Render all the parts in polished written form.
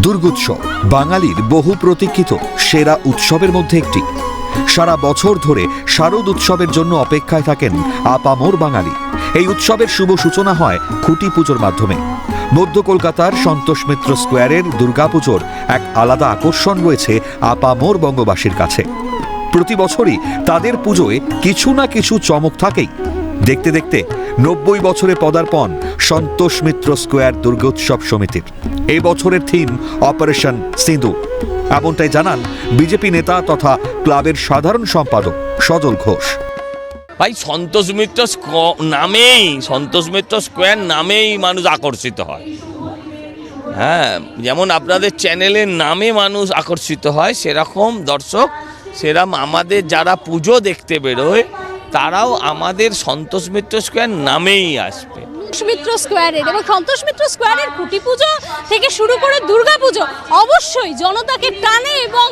দুর্গোৎসব বাঙালির বহু প্রতীক্ষিত সেরা উৎসবের মধ্যে একটি। সারা বছর ধরে শারদ উৎসবের জন্য অপেক্ষায় থাকেন আপামর বাঙালি। এই উৎসবের শুভ সূচনা হয় খুঁটি পুজোর মাধ্যমে। মধ্য কলকাতার সন্তোষ মিত্র স্কোয়ারের দুর্গাপুজোর এক আলাদা আকর্ষণ রয়েছে আপামর বঙ্গবাসীর কাছে। প্রতি বছরই তাদের পুজোয় কিছু না কিছু চমক থাকেই। দেখতে দেখতে 90 বছরে পদার্পণ সন্তোষ মিত্র স্কোয়ার দুর্গোৎসব সমিতির। এই বছরের থিম অপারেশন সিঁদুর, এমনটাই জানান বিজেপি নেতা তথা ক্লাবের সাধারণ সম্পাদক সজল ঘোষ। ভাই সন্তোষ মিত্র স্কোয়ার নামেই মানুষ আকর্ষিত হয়। হ্যাঁ, যেমন আপনাদের চ্যানেলের নামে মানুষ আকর্ষিত হয়, সেরকম দর্শক সেরকম আমাদের যারা পুজো দেখতে বেরোয় তারাও আমাদের সন্তোষ মিত্র স্কোয়ার নামেই আসবে। মিত্র স্কোয়ারের এবং সন্তোষ মিত্র স্কোয়ারের খুঁটি পুজো থেকে শুরু করে দুর্গা পুজো অবশ্যই জনতাকে টানে এবং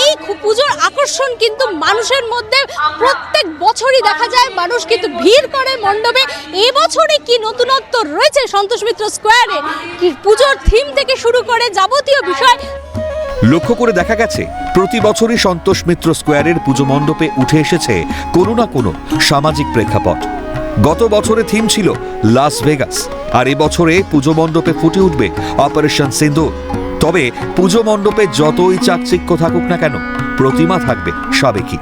এই পুজোর আকর্ষণ কিন্তু মানুষের মধ্যে প্রত্যেক বছরই দেখা যায়। মানুষ কিন্তু ভিড় করে মণ্ডপে। এবছরে কি নতুনত্ব রয়েছে সন্তোষ মিত্র স্কোয়ারে, পুজোর থিম থেকে শুরু করে যাবতীয় বিষয় লক্ষ্য করে দেখা গেছে প্রতি বছরই সন্তোষ মিত্র স্কোয়ারের পুজো মণ্ডপে উঠে এসেছে কোনো না কোনো সামাজিক প্রেক্ষাপট। গত বছরে থিম ছিল লাস ভেগাস, আর এবছরে পুজো মণ্ডপে ফুটে উঠবে অপারেশন সিঁদুর। তবে পুজো মণ্ডপে যতই চাকচিক্য থাকুক না কেন, প্রতিমা থাকবে সাবেকি।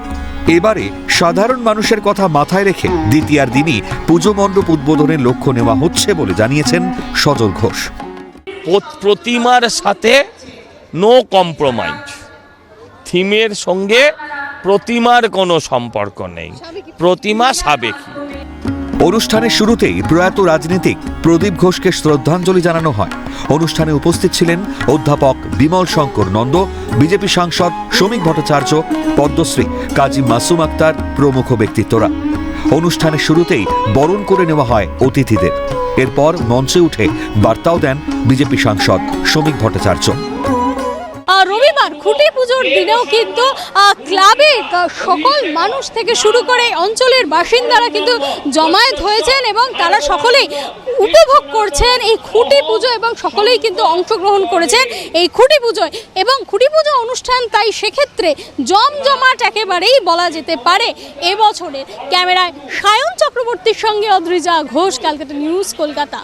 এবারে সাধারণ মানুষের কথা মাথায় রেখে দ্বিতীয়ার দিনই পুজো মণ্ডপ উদ্বোধনের লক্ষ্য নেওয়া হচ্ছে বলে জানিয়েছেন সজল ঘোষ। প্রতিমার সাথে নো কম্প্রোমাইজ, থিমের সঙ্গে প্রতিমার কোনো সম্পর্ক নেই, প্রতিমা সাবেকি। অনুষ্ঠানের শুরুতেই প্রয়াত রাজনীতিক প্রদীপ ঘোষকে শ্রদ্ধাঞ্জলি জানানো হয়। অনুষ্ঠানে উপস্থিত ছিলেন অধ্যাপক বিমল শঙ্কর নন্দ, বিজেপি সাংসদ শ্রমিক ভট্টাচার্য, পদ্মশ্রী কাজী মাসুম আক্তার প্রমুখ ব্যক্তিত্বরা। অনুষ্ঠানের শুরুতেই বরণ করে নেওয়া হয় অতিথিদের। এরপর মঞ্চে উঠে বার্তাও দেন বিজেপি সাংসদ শ্রমিক ভট্টাচার্য। রবিবার খুঁটি পুজোর দিনেও কিন্তু ক্লাবের সকল মানুষ থেকে শুরু করে অঞ্চলের বাসিন্দারা কিন্তু জমায়েত হয়েছেন এবং তারা সকলেই উপভোগ করছেন এই খুঁটি পুজো এবং সকলেই কিন্তু অংশগ্রহণ করেছেন এই খুঁটি পুজোয়। এবং খুঁটি পুজো অনুষ্ঠান তাই সেক্ষেত্রে জমজমাট একেবারেই বলা যেতে পারে এবছরের। ক্যামেরায় সায়ন চক্রবর্তীর সঙ্গে অদ্রিজা ঘোষ, ক্যালকাটা নিউজ, কলকাতা।